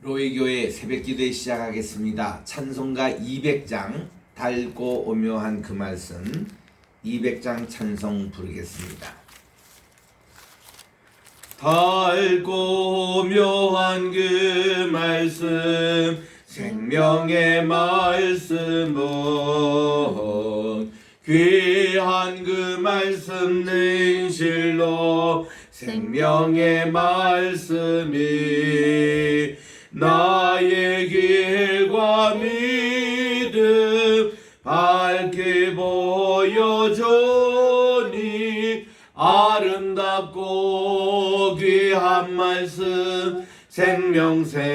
로이교회 새벽기도회 시작하겠습니다. 찬송가 200장 달고 오묘한 그 말씀 200장 찬송 부르겠습니다. 달고 오묘한 그 말씀 생명의 말씀은 귀한 그 말씀 능실로 생명의 말씀이 나의 길과 믿음 밝게 보여주니 아름답고 귀한 말씀 생명샘이로다.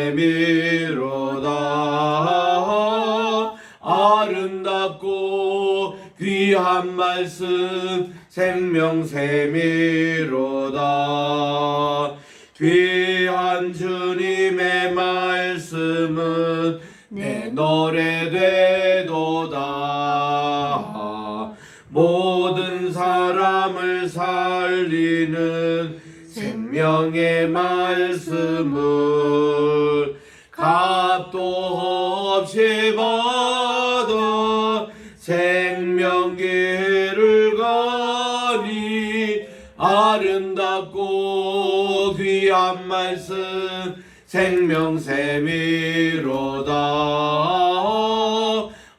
아름답고 귀한 말씀 생명샘이로다. 귀한 주님의 말씀은 내 노래 되도다. 모든 사람을 살리는 생명의 말씀을 값도 없이 받아 생명길을 가니 아름답고 귀한 말씀 생명샘이로다.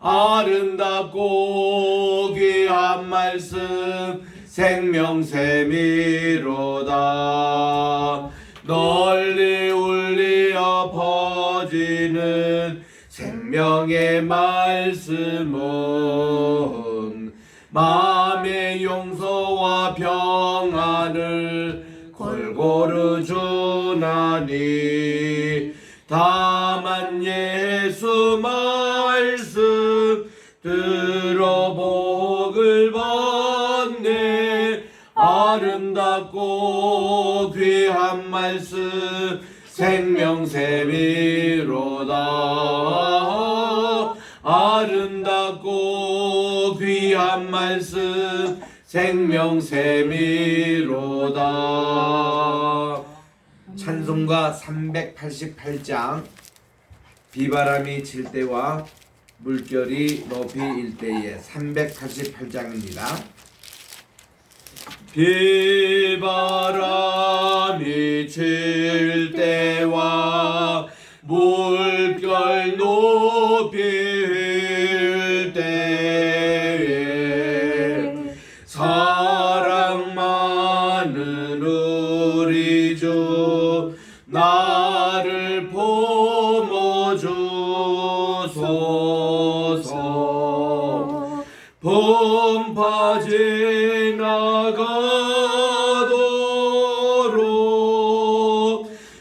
아름답고 귀한 말씀 생명샘이로다. 널리 울리어 퍼지는 생명의 말씀은 마음의 용서와 평안을 골고루 주나니 다만 예수 말씀 들어 복을 받네. 아름답고 귀한 말씀 생명샘이로다. 아름답고 귀한 말씀 생명샘이로다. 찬송가 388장 비바람이 칠 때와 물결이 높이 일 때에 388장입니다. 비바람이 칠 때와 물결 높이 일 때에 사랑 많은 우리 주 나를 품어주소서. 범파 지나가도록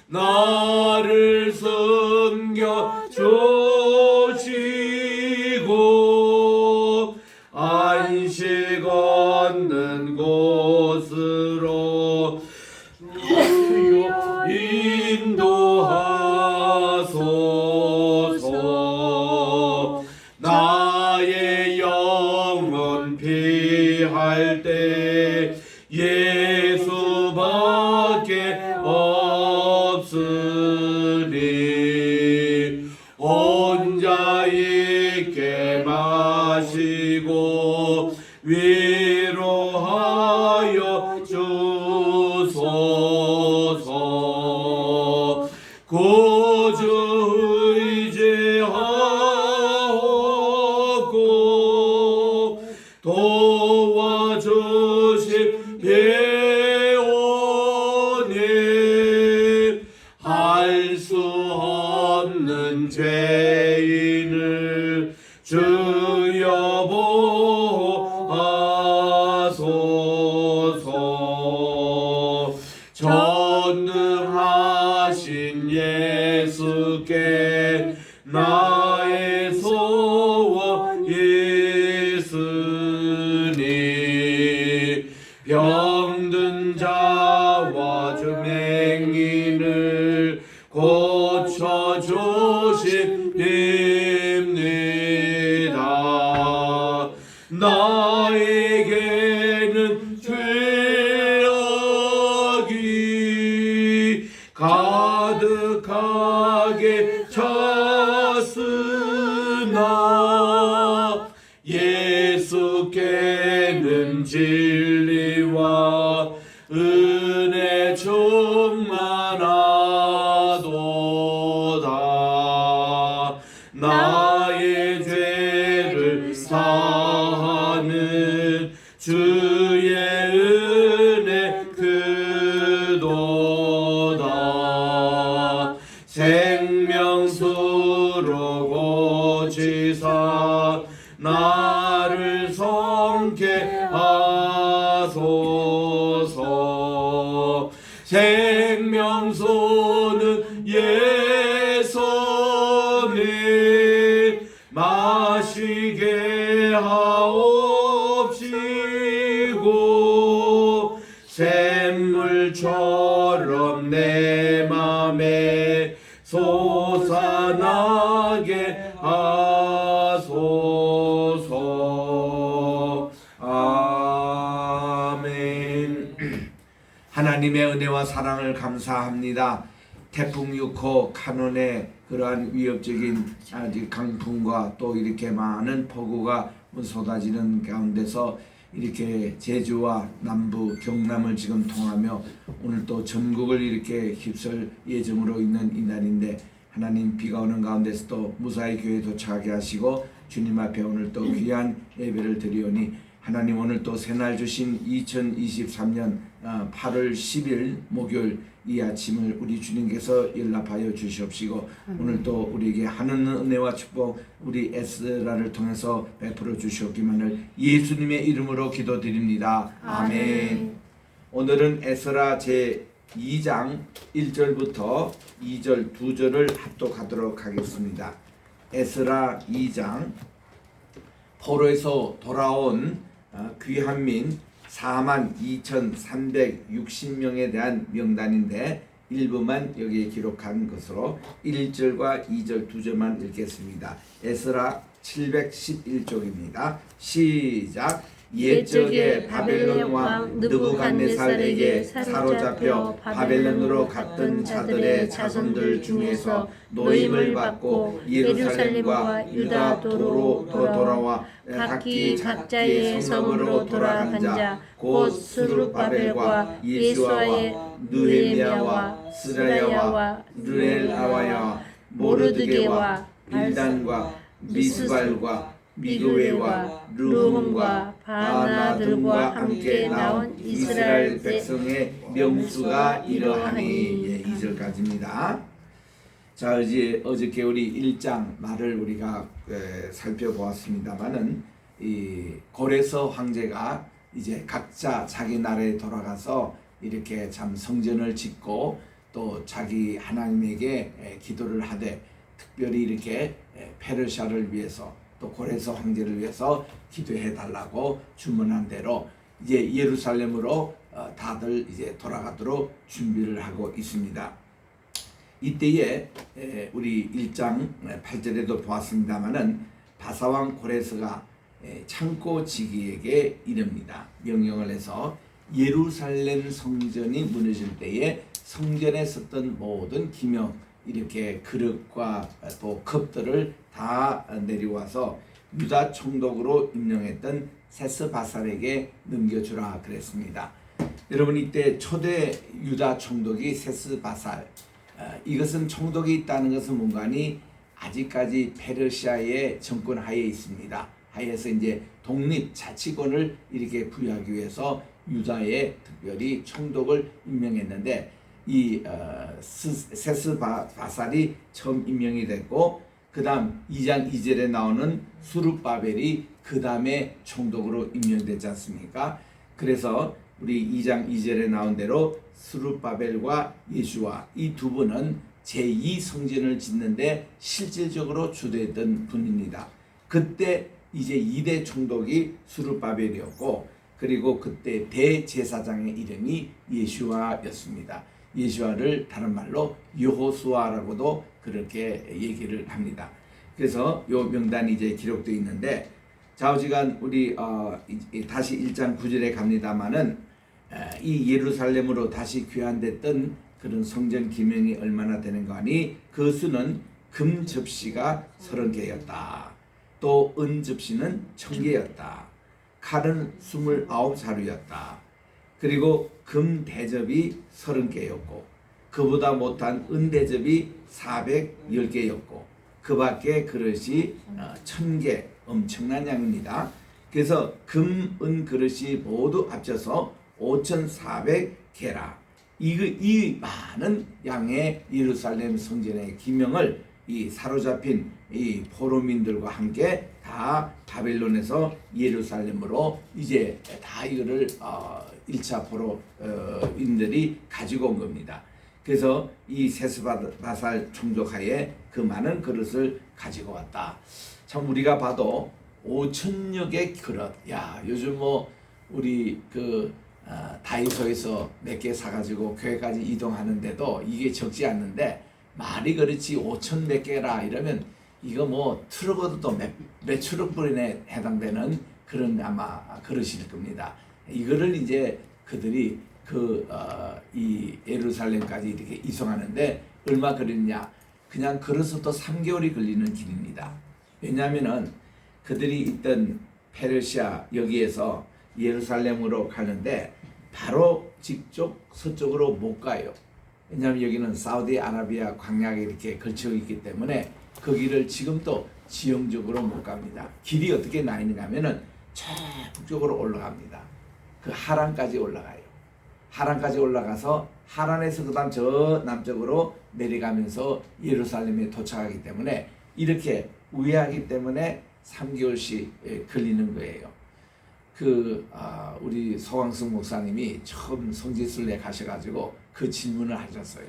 나를 섬겨주시고 안식 얻는 곳으로 인도하소서. 나의 영혼 피할 때 예수밖에 없으니 혼자 있게 마시고 위로하여 주소서. 구주 의지하고 도와주실 배우님 할 수 없는 죄인을 주여 보하소서. 전능하신 예수께 나의 소원 있으니 병든 자와 주맹인을 고쳐주십니다. 나에게는 죄악이 가득한 약하게 졌으나 예수께는 진리와 은혜 충만하도다. 나의 죄를 사하는 주의 은혜 크도다. 생명수로 고치사 나를 성케 하소서. 생명수는 예수님 마시게 하옵시고 샘물처럼 내 맘에 솟아나게 하소서. 아멘. 하나님의 은혜와 사랑을 감사합니다. 태풍 6호 카눈의 그러한 위협적인 강풍과 또 이렇게 많은 폭우가 쏟아지는 가운데서 이렇게 제주와 남부 경남을 지금 통하며 오늘 또 전국을 이렇게 휩쓸 예정으로 있는 이날인데, 하나님 비가 오는 가운데서도 무사히 교회에 도착하게 하시고 주님 앞에 오늘 또 귀한 예배를 드리오니, 하나님 오늘 또 새날 주신 2023년 8월 10일 목요일 이 아침을 우리 주님께서 연락하여 주시옵시고 오늘 또 우리에게 하는 은혜와 축복 우리 에스라를 통해서 베풀어 주시옵기만을 예수님의 이름으로 기도드립니다. 아멘. 오늘은 에스라 제 2장 1절부터 2절 2절을 합독하도록 하겠습니다. 에스라 2장. 포로에서 돌아온 귀한 민 42,360명에 대한 명단인데 일부만 여기에 기록한 것으로 1절과 2절 2절만 읽겠습니다. 에스라 711쪽입니다. 시작. 옛적에 바벨론 왕 느부갓네살에게 사로잡혀 바벨론으로 갔던 자들의 자손들 중에서 노임을 받고 예루살렘과 유다도로 돌아와 각기 각자의 성읍으로 돌아간 자 곧 스룹바벨과 예수아의 느헤미야와 스라야와 르엘아와야 모르드게와 빌단과 미스발과 미그웨와 르홈과 바나들과 함께 나온 이스라엘 백성의 명수가 이러하니. 2절까지입니다. 자, 어저께 우리 1장 말을 우리가 살펴보았습니다만은 이 고레서 황제가 이제 각자 자기 나라에 돌아가서 이렇게 참 성전을 짓고 또 자기 하나님에게 기도를 하되, 특별히 이렇게 페르시아를 위해서 또 고레서 황제를 위해서 기도해 달라고 주문한 대로 이제 예루살렘으로 다들 이제 돌아가도록 준비를 하고 있습니다. 이때에 우리 1장 8절에도 보았습니다마는 바사왕 고레스가 창고 지기에게 이릅니다. 명령을 해서 예루살렘 성전이 무너질 때에 성전에 썼던 모든 기명, 이렇게 그릇과 또 컵들을 다 내려와서 유다 총독으로 임명했던 세스바살에게 넘겨주라 그랬습니다. 여러분, 이때 초대 유다 총독이 세스바살, 이것은 총독이 있다는 것은 뭔가니 아직까지 페르시아의 정권 하에 있습니다. 하에서 이제 독립 자치권을 이렇게 부여하기 위해서 유다에 특별히 총독을 임명했는데, 이 세스바살이 처음 임명이 됐고, 그 다음 2장 2절에 나오는 수룹바벨이 그 다음에 총독으로 임명됐지 않습니까? 그래서 우리 2장 2절에 나온 대로 수룹바벨과 예수와 이 두 분은 제2성전을 짓는데 실질적으로 주도했던 분입니다. 그때 이제 2대 총독이 수룹바벨이었고, 그리고 그때 대제사장의 이름이 예수아였습니다. 예수아를 다른 말로 여호수아라고도 그렇게 얘기를 합니다. 그래서 요 명단이 이제 기록되어 있는데, 좌우지간 우리 다시 1장 9절에 갑니다마는 이 예루살렘으로 다시 귀환됐던 그런 성전 기명이 얼마나 되는가 하니 그 수는 금 접시가 30개였다. 또 은 접시는 1000개였다. 칼은 29자루였다. 그리고 금 대접이 30개였고 그보다 못한 은 대접이 410개였고 그 밖에 그릇이 1000개, 엄청난 양입니다. 그래서 금, 은 그릇이 모두 합쳐서 5400개라. 이 많은 양의 예루살렘 성전의 기명을 이 사로잡힌 이 포로민들과 함께 다 바벨론에서 예루살렘으로 이제 다 이거를 1차 포로인들이 가지고 온 겁니다. 그래서 이 세스바살 총독하에 그 많은 그릇을 가지고 왔다. 참 우리가 봐도 5000여 개 그릇. 야, 요즘 뭐 우리 다이소에서 몇 개 사가지고 교회까지 이동하는데도 이게 적지 않는데 말이 그렇지 5000 몇 개라 이러면 이거 뭐 트럭으로도 몇 트럭분에 해당되는 그런 아마 그릇일 겁니다. 이거를 이제 그들이 이 예루살렘까지 이렇게 이송하는데 얼마 걸리냐? 그냥 걸어서도 3개월이 걸리는 길입니다. 왜냐하면은 그들이 있던 페르시아 여기에서 예루살렘으로 가는데 바로 직접 서쪽으로 못 가요. 왜냐하면 여기는 사우디아라비아 광야에 이렇게 걸쳐 있기 때문에 거기를 지금도 지형적으로 못 갑니다. 길이 어떻게 나 있는가 하면은 저 북쪽으로 올라갑니다. 그 하란까지 올라가요. 하란까지 올라가서 하란에서 그다음 저 남쪽으로 내려가면서 예루살렘에 도착하기 때문에 이렇게 우회하기 때문에 3개월씩 걸리는 거예요. 우리 서광승 목사님이 처음 성지순례 가셔가지고 그 질문을 하셨어요.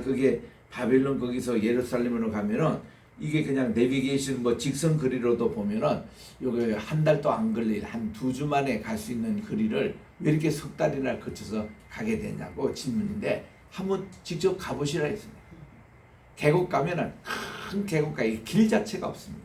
그게 바벨론 거기서 예루살렘으로 가면은 이게 그냥 내비게이션 뭐 직선 거리로도 보면은 요게 한 달도 안 걸릴 한 2주 만에 갈 수 있는 거리를 왜 이렇게 석 달이나 거쳐서 가게 되냐고 질문인데 한번 직접 가보시라 했습니다. 계곡 가면은 큰 계곡가에 길 자체가 없습니다.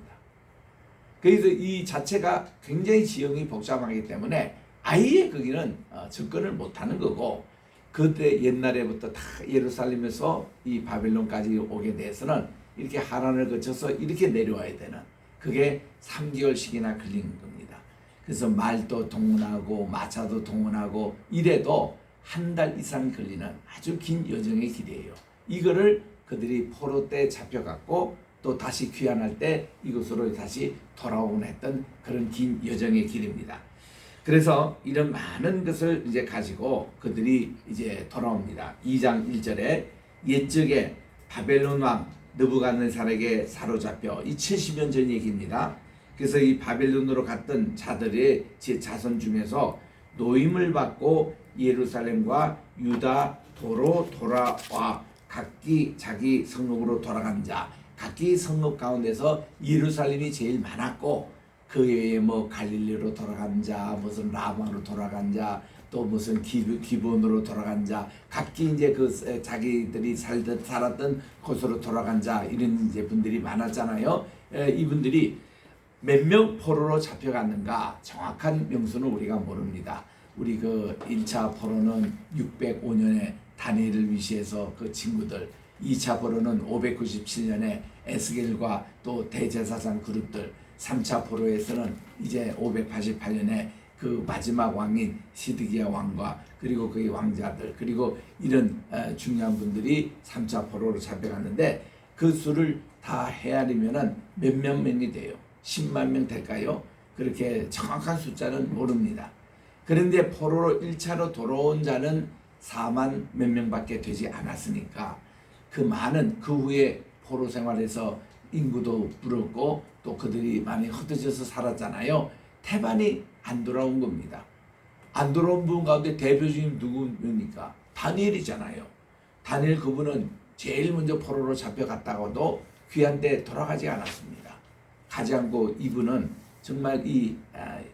그래서 이 자체가 굉장히 지형이 복잡하기 때문에 아예 거기는 접근을 못하는 거고 그때 옛날에부터 다 예루살렘에서 이 바벨론까지 오게 돼서는 이렇게 하란을 거쳐서 이렇게 내려와야 되는 그게 3개월씩이나 걸리는 겁니다. 그래서 말도 동원하고 마차도 동원하고 이래도 한 달 이상 걸리는 아주 긴 여정의 길이에요. 이거를 그들이 포로 때 잡혀갔고 또 다시 귀환할 때 이곳으로 다시 돌아오곤 했던 그런 긴 여정의 길입니다. 그래서 이런 많은 것을 이제 가지고 그들이 이제 돌아옵니다. 2장 1절에 옛적에 바벨론 왕 느부갓네살에게 사로잡혀 이 70년 전 얘기입니다. 그래서 이 바벨론으로 갔던 자들의 제 자손 중에서 노임을 받고 예루살렘과 유다 도로 돌아와 각기 자기 성읍으로 돌아간 자, 각기 성읍 가운데서 예루살렘이 제일 많았고 그 외에 뭐 갈릴리로 돌아간 자, 무슨 라마로 돌아간 자, 또 무슨 기본으로 돌아간 자, 각기 이제 자기들이 살았던 곳으로 돌아간 자 이런 이제 분들이 많았잖아요. 이분들이 몇 명 포로로 잡혀갔는가 정확한 명수는 우리가 모릅니다. 우리 1차 포로는 605년에 다니엘을 위시해서 그 친구들, 2차 포로는 597년에 에스겔과 또 대제사장 그룹들, 3차 포로에서는 이제 588년에 그 마지막 왕인 시드기야 왕과 그리고 그의 왕자들 그리고 이런 중요한 분들이 3차 포로로 잡혀갔는데 그 수를 다 헤아리면은 몇몇 명이 돼요. 10만 명 될까요? 그렇게 정확한 숫자는 모릅니다. 그런데 포로로 1차로 돌아온 자는 4만 몇 명밖에 되지 않았으니까 그 많은 그 후에 포로 생활에서 인구도 불었고 또 그들이 많이 흩어져서 살았잖아요. 태반이 안 돌아온 겁니다. 안 돌아온 분 가운데 대표적인 누구입니까? 다니엘이잖아요. 다니엘 그분은 제일 먼저 포로로 잡혀갔다가도 귀한 때 돌아가지 않았습니다. 가지 않고 이분은 정말 이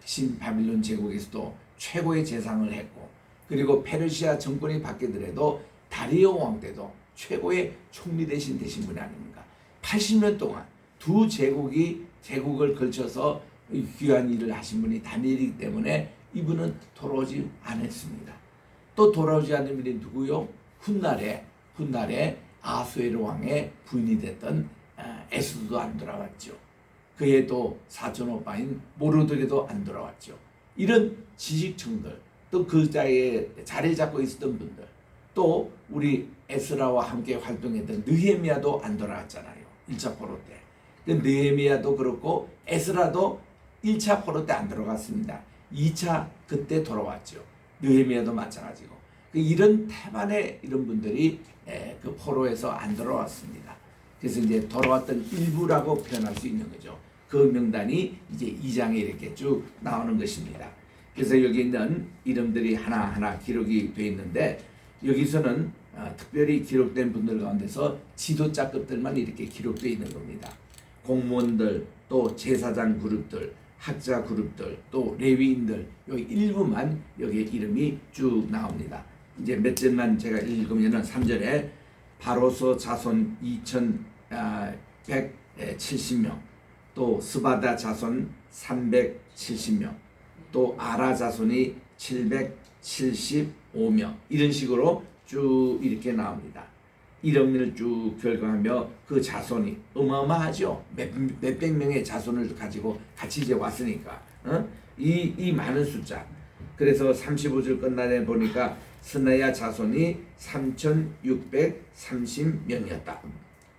신바빌론 제국에서도 최고의 재상을 했고 그리고 페르시아 정권이 바뀌더라도 다리오 왕 때도 최고의 총리 되신 분이 아닙니까? 80년 동안 두 제국을 걸쳐서 귀한 일을 하신 분이 다니엘이기 때문에 이분은 돌아오지 않았습니다. 또 돌아오지 않는 분이 누구요? 훗날에 훗날에 아수에르 왕의 부인이 됐던 에스더도 안 돌아왔죠. 그의 또 사촌 오빠인 모르드게도 안 돌아왔죠. 이런 지식층들, 또 그 자리에 잡고 있었던 분들, 또 우리 에스라와 함께 활동했던 느헤미야도 안 돌아왔잖아요. 1차 포로 때. 느헤미야도 그렇고 에스라도 1차 포로 때 안 돌아갔습니다. 2차 그때 돌아왔죠. 느헤미야도 마찬가지고. 이런 태반의 이런 분들이 그 포로에서 안 돌아왔습니다. 그래서 이제 돌아왔던 일부라고 표현할 수 있는 거죠. 그 명단이 이제 2장에 이렇게 쭉 나오는 것입니다. 그래서 여기 있는 이름들이 하나하나 기록이 되어 있는데, 여기서는 특별히 기록된 분들 가운데서 지도자급들만 이렇게 기록되어 있는 겁니다. 공무원들, 또 제사장 그룹들, 학자 그룹들, 또 레위인들, 여기 일부만 여기 이름이 쭉 나옵니다. 이제 몇 절만 제가 읽으면은 3절에 바로서 자손 2170명, 또 스바다 자손 370명, 또 아라 자손이 775명, 이런 식으로 쭉 이렇게 나옵니다. 이름을 쭉 결과하며 그 자손이 어마어마하죠. 몇백 명의 자손을 가지고 같이 이제 왔으니까 이 많은 숫자. 그래서 35절 끝나에 보니까 스나야 자손이 3630명이었다.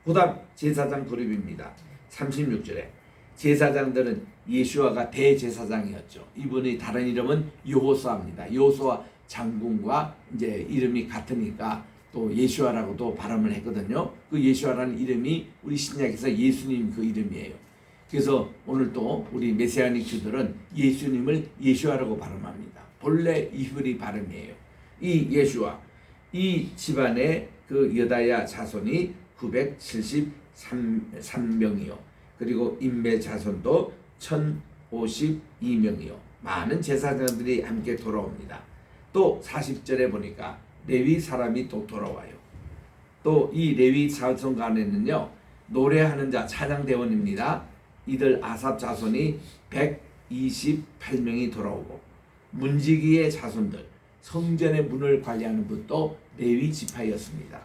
그 다음 제사장 그룹입니다. 36절에 제사장들은 예수아가 대제사장이었죠. 이분이 다른 이름은 여호수아입니다. 여호수아 장군과 이제 이름이 같으니까 또 예수아라고도 발음을 했거든요. 그 예수아라는 이름이 우리 신약에서 예수님 그 이름이에요. 그래서 오늘 또 우리 메시아닉 주들은 예수님을 예수아라고 발음합니다. 본래 이브리 발음이에요. 이 예수아, 이 집안의 그 여다야 자손이 973명이요. 그리고 인메 자손도 1052명이요. 많은 제사장들이 함께 돌아옵니다. 또 40절에 보니까 레위 사람이 또 돌아와요. 또 이 레위 자손 간에는요, 노래하는 자 찬양대원입니다. 이들 아삽 자손이 128명이 돌아오고, 문지기의 자손들, 성전의 문을 관리하는 분도 레위 지파였습니다.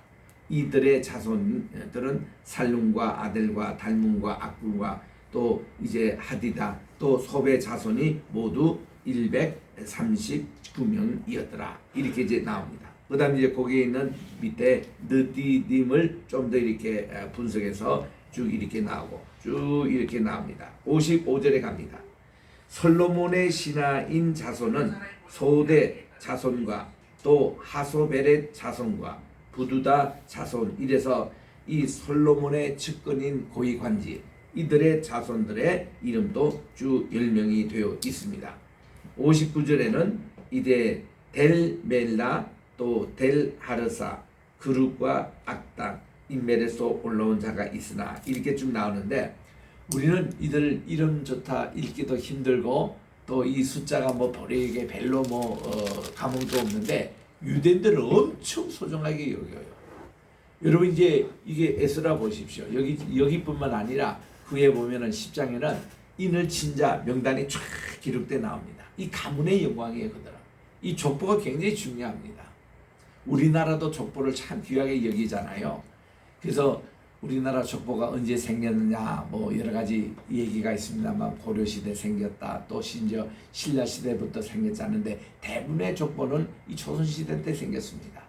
이들의 자손들은 살룸과 아델과 달문과 악불과 또 이제 하디다, 또 소베 자손이 모두 139명이었더라. 이렇게 이제 나옵니다. 그 다음 이제 거기에 있는 밑에 느디딤을 좀 더 이렇게 분석해서 쭉 이렇게 나오고 쭉 이렇게 나옵니다. 55절에 갑니다. 솔로몬의 신하인 자손은 소대 자손과 또 하소베렛 자손과 부두다 자손, 이래서 이 솔로몬의 측근인 고위관지 이들의 자손들의 이름도 쭉 10명이 되어 있습니다. 59절에는 이제 델멜라 또 델하르사 그룹과 악단 인멜에서 올라온 자가 있으나 이렇게 쭉 나오는데, 우리는 이들 이름 좋다 읽기도 힘들고 또 이 숫자가 뭐 도리에게 별로 감흥도 없는데 유대인들은 엄청 소중하게 여겨요. 여러분 이제 이게 에스라 보십시오. 여기뿐만 아니라 그에 보면은 10장에는 인을 친 자 명단이 쫙 기록돼 나옵니다. 이 가문의 영광이에요, 그들은. 이 족보가 굉장히 중요합니다. 우리나라도 족보를 참 귀하게 여기잖아요. 그래서 우리나라 족보가 언제 생겼느냐 뭐 여러 가지 얘기가 있습니다만 고려시대 생겼다, 또 심지어 신라시대부터 생겼지 않은데 대부분의 족보는 이 조선시대 때 생겼습니다.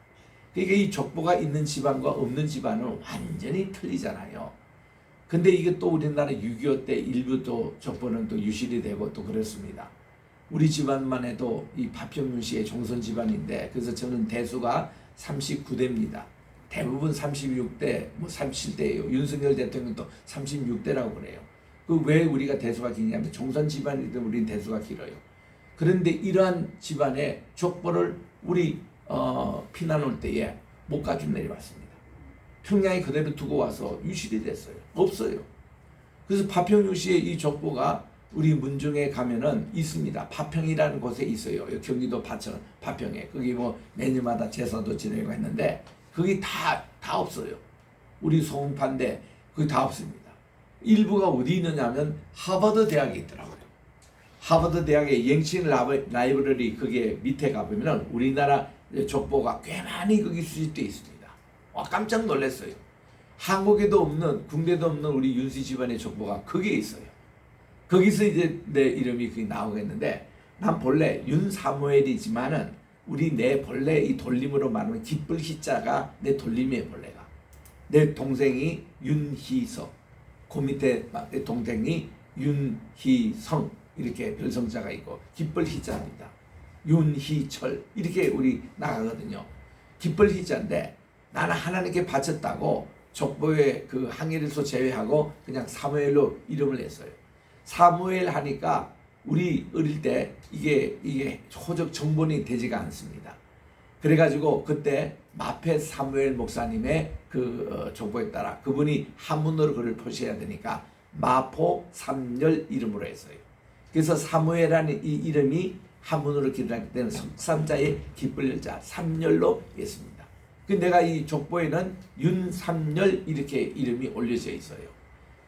그러니까 이 족보가 있는 집안과 없는 집안은 완전히 틀리잖아요. 근데 이게 또 우리나라 6.25 때 일부 또 족보는 또 유실이 되고 또 그렇습니다. 우리 집안만 해도 이 파평윤 씨의 종선 집안인데, 그래서 저는 대수가 39대입니다. 대부분 36대, 뭐 37대예요. 윤석열 대통령도 36대라고 그래요. 그 왜 우리가 대수가 기냐면 종선 집안이든 우리는 대수가 길어요. 그런데 이러한 집안의 족보를 우리 피난 올 때에 못 가지고 내려왔습니다. 평양에 그대로 두고 와서 유실이 됐어요. 없어요. 그래서 파평윤 씨의 이 족보가 우리 문중에 가면은 있습니다. 파평이라는 곳에 있어요. 경기도 파천 파평에. 거기 뭐 매년마다 제사도 지내고 했는데 거기 다 없어요. 우리 소음파인데 거기 다 없습니다. 일부가 어디 있느냐면 하버드 대학에 있더라고요. 하버드 대학의 영친 라이브러리 거기에 밑에 가보면 우리나라 족보가 꽤 많이 거기 수집되어 있습니다. 와, 깜짝 놀랐어요. 한국에도 없는, 국내도 없는 우리 윤씨 집안의 족보가 거기에 있어요. 거기서 이제 내 이름이 거기 나오겠는데, 난 본래 윤사무엘이지만은 우리 내 본래 이 돌림으로 말하면 기쁠 희자가 내 돌림이에요. 본래가 내 동생이 윤희석, 그 밑에 내 동생이 윤희성, 이렇게 별성자가 있고 기쁠 희자입니다. 윤희철, 이렇게 우리 나가거든요. 기쁠 희자인데 나는 하나님께 바쳤다고 족보의 그 항해를서 제외하고 그냥 사무엘로 이름을 냈어요. 사무엘 하니까 우리 어릴 때 이게 호적 정본이 되지가 않습니다. 그래가지고 그때 마페 사무엘 목사님의 그 족보에 따라 그분이 한문으로 글을 표시해야 되니까 마포 삼열 이름으로 했어요. 그래서 사무엘이라는 이 이름이 한문으로 기록할 때는 석삼자의 기쁠 열자 삼열로 했습니다. 그 내가 이 족보에는 윤삼열 이렇게 이름이 올려져 있어요.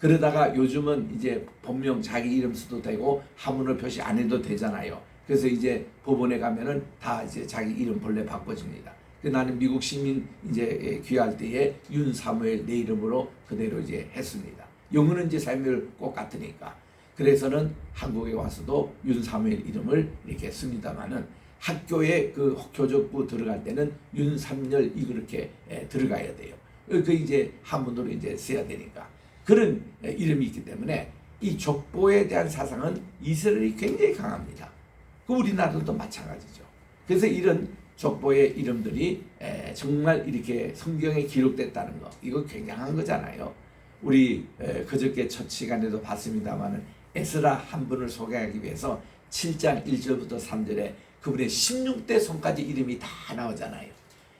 그러다가 요즘은 이제 본명 자기 이름 써도 되고 한문으로 표시 안 해도 되잖아요. 그래서 이제 법원에 가면은 다 이제 자기 이름 본래 바꿔줍니다. 나는 미국 시민 이제 귀할 때에 윤사무엘 내 이름으로 그대로 이제 했습니다. 영어는 이제 사무엘 꼭 같으니까. 그래서는 한국에 와서도 윤사무엘 이름을 이렇게 씁니다만은 학교에 그 교적부 들어갈 때는 윤삼열 이렇게 들어가야 돼요. 그 이제 한문으로 이제 써야 되니까. 그런 이름이 있기 때문에 이 족보에 대한 사상은 이스라엘이 굉장히 강합니다. 그 우리나라도 마찬가지죠. 그래서 이런 족보의 이름들이 정말 이렇게 성경에 기록됐다는 거, 이거 굉장한 거잖아요. 우리 그저께 첫 시간에도 봤습니다마는 에스라 한 분을 소개하기 위해서 7장 1절부터 3절에 그분의 16대 손까지 이름이 다 나오잖아요.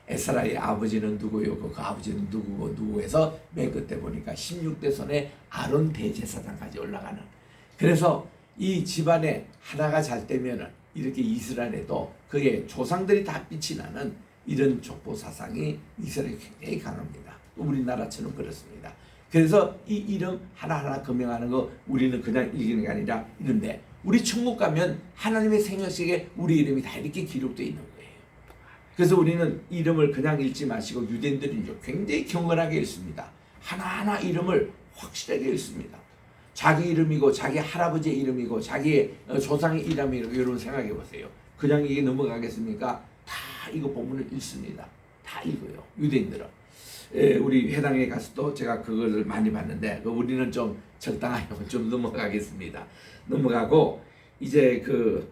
에스라의 아버지는 누구요? 그 아버지는 누구고 해서 맨 끝에 보니까 16대 손에 아론 대제사장까지 올라가는. 그래서 이 집안에 하나가 잘 되면은 이렇게 이스라엘에도 그의 조상들이 다 빛이 나는 이런 족보 사상이 이스라엘이 굉장히 강합니다. 우리나라처럼 그렇습니다. 그래서 이 이름 하나하나 금명하는 거 우리는 그냥 읽는 게 아니라 이런데 우리 천국 가면 하나님의 생명책에 우리 이름이 다 이렇게 기록되어 있는 거예요. 그래서 우리는 이름을 그냥 읽지 마시고 유대인들은 굉장히 경건하게 읽습니다. 하나하나 이름을 확실하게 읽습니다. 자기 이름이고 자기 할아버지의 이름이고 자기의 조상의 이름이고 여러분 생각해 보세요. 그냥 이게 넘어가겠습니까? 다 이거 본문을 읽습니다. 다 읽어요. 유대인들은. 우리 회당에 가서도 제가 그걸 많이 봤는데 우리는 좀 적당하게 좀 넘어가겠습니다. 넘어가고 이제 그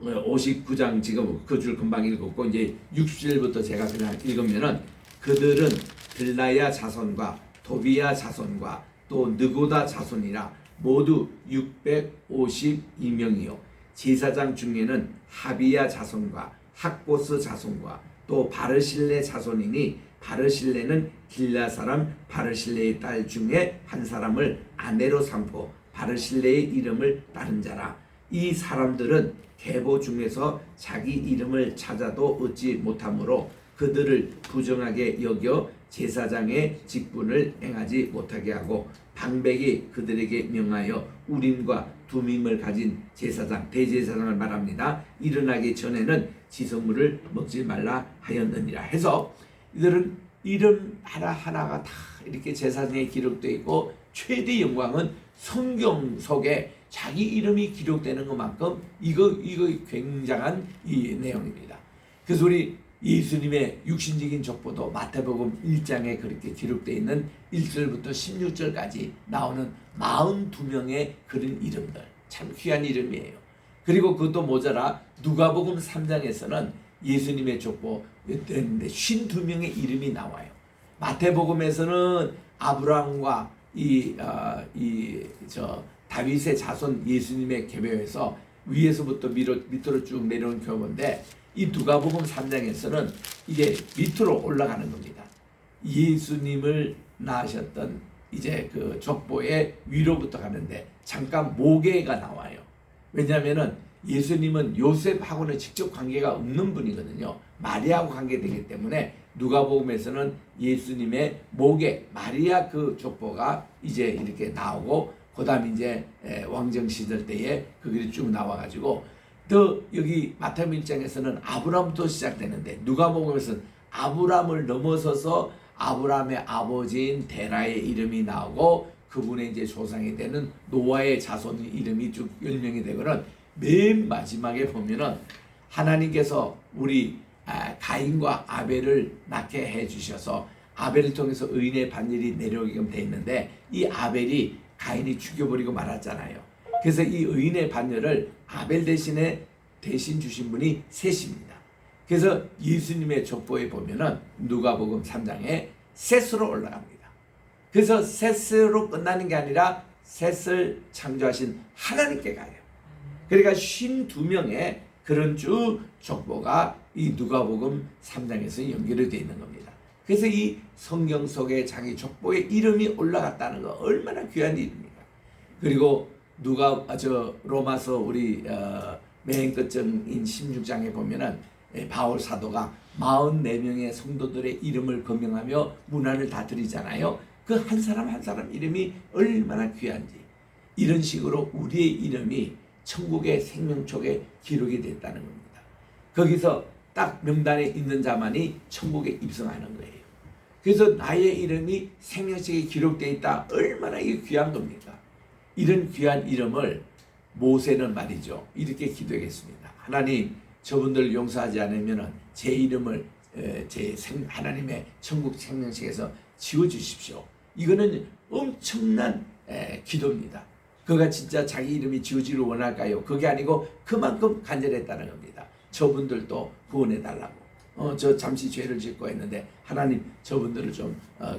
59장 지금 그 줄 금방 읽었고 이제 60절부터 제가 그냥 읽으면은 그들은 들라야 자손과 도비야 자손과 또 느고다 자손이라 모두 652명이요 제사장 중에는 하비야 자손과 학보스 자손과 또 바르실레 자손이니 바르실레는 길라 사람 바르실레의 딸 중에 한 사람을 아내로 삼고 바르실레의 이름을 따른 자라. 이 사람들은 계보 중에서 자기 이름을 찾아도 얻지 못하므로 그들을 부정하게 여겨 제사장의 직분을 행하지 못하게 하고 방백이 그들에게 명하여 우림과 두밈을 가진 제사장 대제사장을 말합니다. 일어나기 전에는 지성물을 먹지 말라 하였느니라 해서 이들은 이름 하나하나가 다 이렇게 제사장에 기록되어 있고 최대 영광은 성경 속에 자기 이름이 기록되는 것만큼 이거 굉장한 이 내용입니다. 그래서 우리 예수님의 육신적인 족보도 마태복음 1장에 그렇게 기록되어 있는 1절부터 16절까지 나오는 42명의 그런 이름들 참 귀한 이름이에요. 그리고 그것도 모자라 누가복음 3장에서는 예수님의 족보 52명의 이름이 나와요. 마태복음에서는 아브라함과 다윗의 자손 예수님의 계보에서 위에서부터 밑으로 쭉 내려온 교본인데 이 누가복음 3장에서는 이게 밑으로 올라가는 겁니다. 예수님을 낳으셨던 이제 그 족보의 위로부터 가는데 잠깐 모계가 나와요. 왜냐하면은 예수님은 요셉하고는 직접 관계가 없는 분이거든요. 마리아하고 관계되기 때문에 누가복음에서는 예수님의 모계 마리아 그 족보가 이제 이렇게 나오고 그다음 이제 왕정 시절 때에 그 글이 쭉 나와가지고 또 여기 마태복음 1장에서는 아브라함부터 시작되는데 누가복음에서는 아브라함을 넘어서서 아브라함의 아버지인 데라의 이름이 나오고 그분의 이제 조상이 되는 노아의 자손 이름이 쭉 10명이 되거든. 맨 마지막에 보면은 하나님께서 우리 가인과 아벨을 낳게 해주셔서 아벨을 통해서 의인의 반열이 내려오게끔 돼 있는데 이 아벨이 가인이 죽여버리고 말았잖아요. 그래서 이 의인의 반열을 아벨 대신 주신 분이 셋입니다. 그래서 예수님의 족보에 보면은 누가복음 3장에 셋으로 올라갑니다. 그래서 셋으로 끝나는 게 아니라 셋을 창조하신 하나님께 가요. 그러니까 52명의 그런 쭉 족보가 이 누가복음 3장에서 연결이 되어 있는 겁니다. 그래서 이 성경 속에 자기 족보에 이름이 올라갔다는 거 얼마나 귀한 일입니까? 그리고 로마서 우리 맨 끝정인 16장에 보면은 바울 사도가 44명의 성도들의 이름을 거명하며 문안을 다 드리잖아요. 그 한 사람 한 사람 이름이 얼마나 귀한지. 이런 식으로 우리의 이름이 천국의 생명책에 기록이 됐다는 겁니다. 거기서 딱 명단에 있는 자만이 천국에 입성하는 거예요. 그래서 나의 이름이 생명책에 기록되어 있다. 얼마나 이게 귀한 겁니까? 이런 귀한 이름을 모세는 말이죠. 이렇게 기도했습니다. 하나님, 저분들 용서하지 않으면 제 이름을 하나님의 천국 생명책에서 지워주십시오. 이거는 엄청난 기도입니다. 그가 진짜 자기 이름이 지워지기를 원할까요? 그게 아니고 그만큼 간절했다는 겁니다. 저분들도 구원해달라고. 저 잠시 죄를 짓고 했는데 하나님 저분들을 좀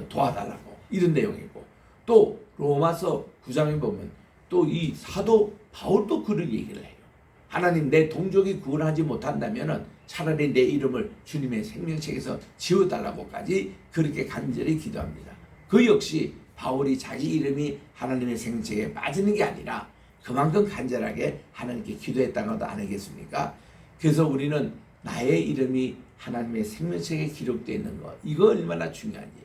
도와달라고. 이런 내용이고, 또 로마서 9장에 보면 또 이 사도 바울도 그런 얘기를 해요. 하나님, 내 동족이 구원하지 못한다면 차라리 내 이름을 주님의 생명책에서 지워달라고까지 그렇게 간절히 기도합니다. 그 역시 바울이 자기 이름이 하나님의 생명책에 빠지는 게 아니라 그만큼 간절하게 하나님께 기도했다는 것도 아니겠습니까? 그래서 우리는 나의 이름이 하나님의 생명책에 기록되어 있는 것, 이거 얼마나 중요한지.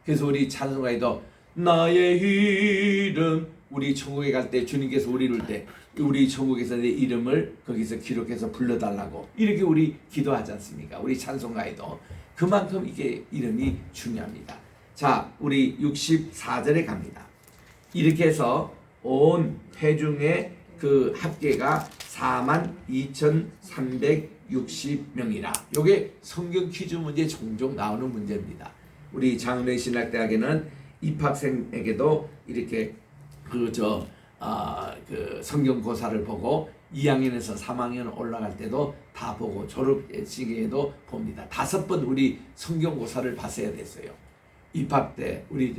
그래서 우리 찬송가에도 나의 이름, 우리 천국에 갈 때 주님께서 우리를 때 우리 천국에서 내 이름을 거기서 기록해서 불러달라고 이렇게 우리 기도하지 않습니까? 우리 찬송가에도 그만큼 이게 이름이 중요합니다. 자, 우리 64절에 갑니다. 이렇게 해서 온 회중의 그 합계가 42,360명이라. 요게 성경 퀴즈 문제 종종 나오는 문제입니다. 우리 장로의 신학대학에는 입학생에게도 이렇게 그 성경고사를 보고 2학년에서 3학년 올라갈 때도 다 보고 졸업 시기에도 봅니다. 5번 우리 성경고사를 봤어야 됐어요. 입학 때 우리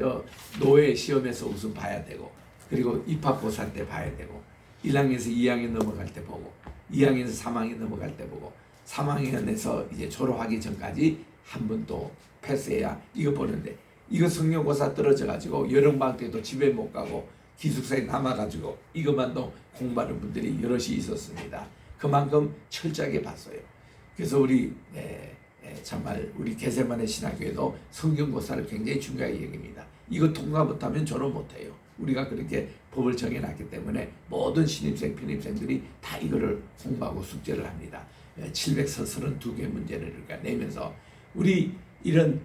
노예 시험에서 우선 봐야 되고, 그리고 입학고사 때 봐야 되고, 1학년에서 2학년 넘어갈 때 보고, 2학년에서 3학년 넘어갈 때 보고, 3학년에서 이제 졸업하기 전까지 한 번 또 패스해야 이거 보는데, 이거 성경고사 떨어져 가지고 여름방학 때도 집에 못 가고 기숙사에 남아가지고 이것만도 공부하는 분들이 여럿이 있었습니다. 그만큼 철저하게 봤어요. 그래서 우리 정말 우리 개세만의 신학교에도 성경고사를 굉장히 중요하게 여깁니다. 이거 통과 못하면 졸업 못해요. 우리가 그렇게 법을 정해놨기 때문에 모든 신입생, 편입생들이 다 이거를 공부하고 숙제를 합니다. 732개 문제를 내면서 우리 이런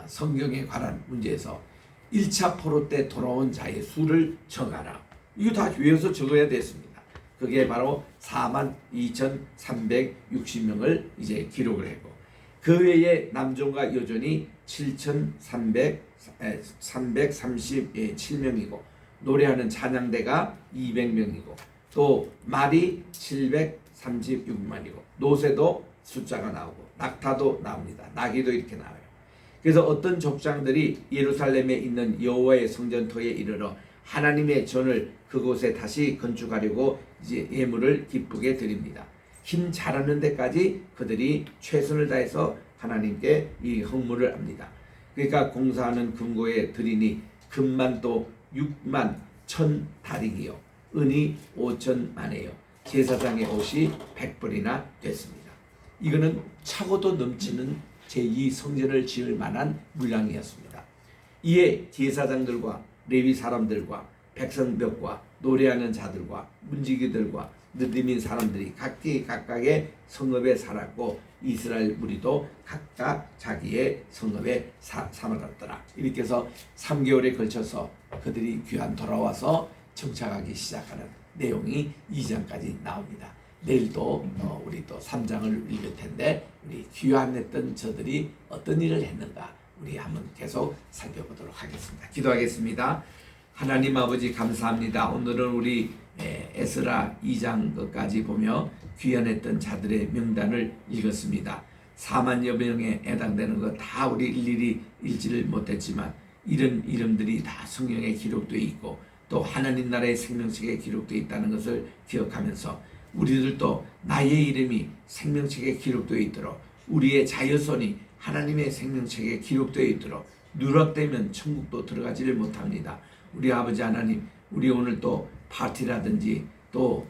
성경에 관한 문제에서 1차 포로 때 돌아온 자의 수를 정하라. 이거 다 외워서 적어야 됐습니다. 그게 바로 42,360명을 이제 기록을 했고, 그 외에 남종과 여종이 7,337명이고, 노래하는 찬양대가 200명이고, 또 말이 736만이고, 노새도 숫자가 나오고, 낙타도 나옵니다. 나귀도 이렇게 나와요. 그래서 어떤 족장들이 예루살렘에 있는 여호와의 성전터에 이르러 하나님의 전을 그곳에 다시 건축하려고 이제 예물을 기쁘게 드립니다. 힘 잘하는 데까지 그들이 최선을 다해서 하나님께 이 헌물을 합니다. 그러니까 공사하는 금고에 드리니 금만 또 6만 1,000다리기요, 은이 5,000만에요, 제사장의 옷이 100벌이나 됐습니다. 이거는 차고도 넘치는 제2 성전을 지을 만한 물량이었습니다. 이에 제사장들과 레위 사람들과 백성벽과 노래하는 자들과 문지기들과 느디민 사람들이 각각의 성읍에 살았고 이스라엘 무리도 각각 자기의 성읍에 살았더라. 이렇게 해서 3개월에 걸쳐서 그들이 귀환 돌아와서 정착하기 시작하는 내용이 2장까지 나옵니다. 내일도 우리 또 3장을 읽을 텐데 우리 귀환했던 저들이 어떤 일을 했는가 우리 한번 계속 살펴보도록 하겠습니다. 기도하겠습니다. 하나님 아버지 감사합니다. 오늘은 우리 에스라 2장 것까지 보며 귀환했던 자들의 명단을 읽었습니다. 4만여 명에 해당되는 것 다 우리 일일이 읽지를 못했지만 이런 이름들이 다 성경에 기록되어 있고 또 하나님 나라의 생명책에 기록되어 있다는 것을 기억하면서 우리들도 나의 이름이 생명책에 기록되어 있도록 우리의 자녀손이 하나님의 생명책에 기록되어 있도록 누락되면 천국도 들어가지를 못합니다. 우리 아버지 하나님, 우리 오늘 또 파티라든지 또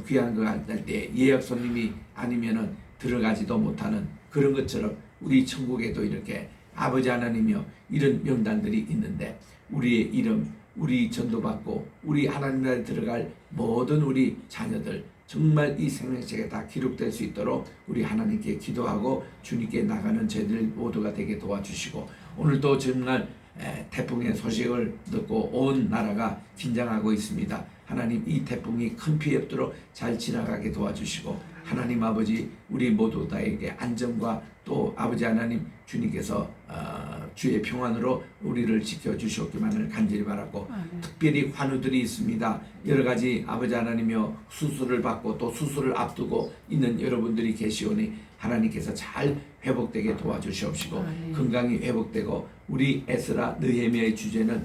귀한 거 할 때 예약 손님이 아니면은 들어가지도 못하는 그런 것처럼 우리 천국에도 이렇게 아버지 하나님이여 이런 명단들이 있는데 우리의 이름, 우리 전도받고 우리 하나님 나라에 들어갈 모든 우리 자녀들 정말 이 생명책에 다 기록될 수 있도록 우리 하나님께 기도하고 주님께 나가는 저희들 모두가 되게 도와주시고 오늘도 정말 태풍의 소식을 듣고 온 나라가 긴장하고 있습니다. 하나님 이 태풍이 큰 피해 없도록 잘 지나가게 도와주시고 하나님 아버지 우리 모두 다에게 안전과 또 아버지 하나님 주님께서 주의 평안으로 우리를 지켜주시옵기만을 간절히 바라고 특별히 환우들이 있습니다. 여러 가지 아버지 하나님이여 수술을 받고 또 수술을 앞두고 있는 여러분들이 계시오니 하나님께서 잘 회복되게 도와주시옵시고 건강이 회복되고 우리 에스라 느헤미야의 주제는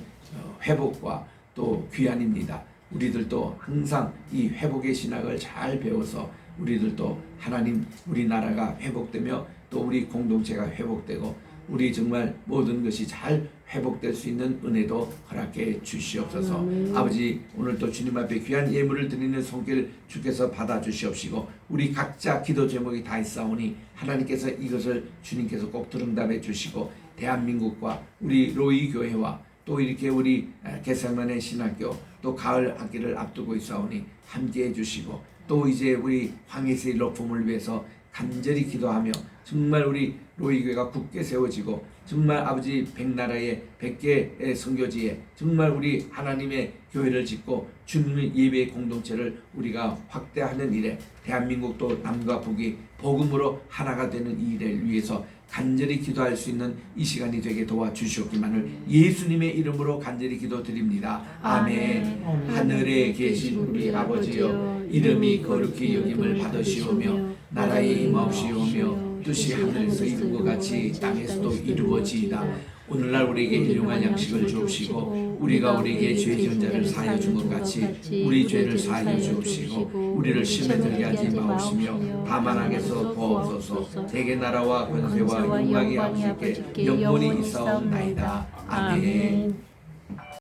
회복과 또 귀환입니다. 우리들도 항상 이 회복의 신학을 잘 배워서 우리들도 하나님 우리나라가 회복되며 또 우리 공동체가 회복되고 우리 정말 모든 것이 잘 회복될 수 있는 은혜도 허락해 주시옵소서. 아버지 오늘도 주님 앞에 귀한 예물을 드리는 손길 주께서 받아주시옵시고 우리 각자 기도 제목이 다 있사오니 하나님께서 이것을 주님께서 꼭 들응답해 주시고 대한민국과 우리 로이 교회와 또 이렇게 우리 겟세마네 신학교 또 가을 학기를 앞두고 있사오니 함께해 주시고 또 이제 우리 황해세의 높음을 위해서 간절히 기도하며 정말 우리 로이교회가 굳게 세워지고 정말 아버지 100나라의 100개의 선교지에 정말 우리 하나님의 교회를 짓고 주님의 예배의 공동체를 우리가 확대하는 일에 대한민국도 남과 북이 복음으로 하나가 되는 이 일을 위해서 간절히 기도할 수 있는 이 시간이 되게 도와주시옵기만을 예수님의 이름으로 간절히 기도드립니다. 아멘. 하늘에 계신 우리 아버지여 이름이 거룩히 여김을 받으시오며 나라의 임하옵시오며 뜻이 하늘에서 이룬 것 같이 땅에서도 이루어지이다. 오늘날 우리에게 일용할 양식을 주옵시고 우리가 우리에게 죄 지은 자를 사하여 준 것 같이 우리 죄를 사하여 주옵시고 우리를 시험에 들게 하지 마옵시며 다만 악에서 구하옵소서. 대개 나라와 권세와 영광이 아버지께 영원히 있사옵나이다. 아멘.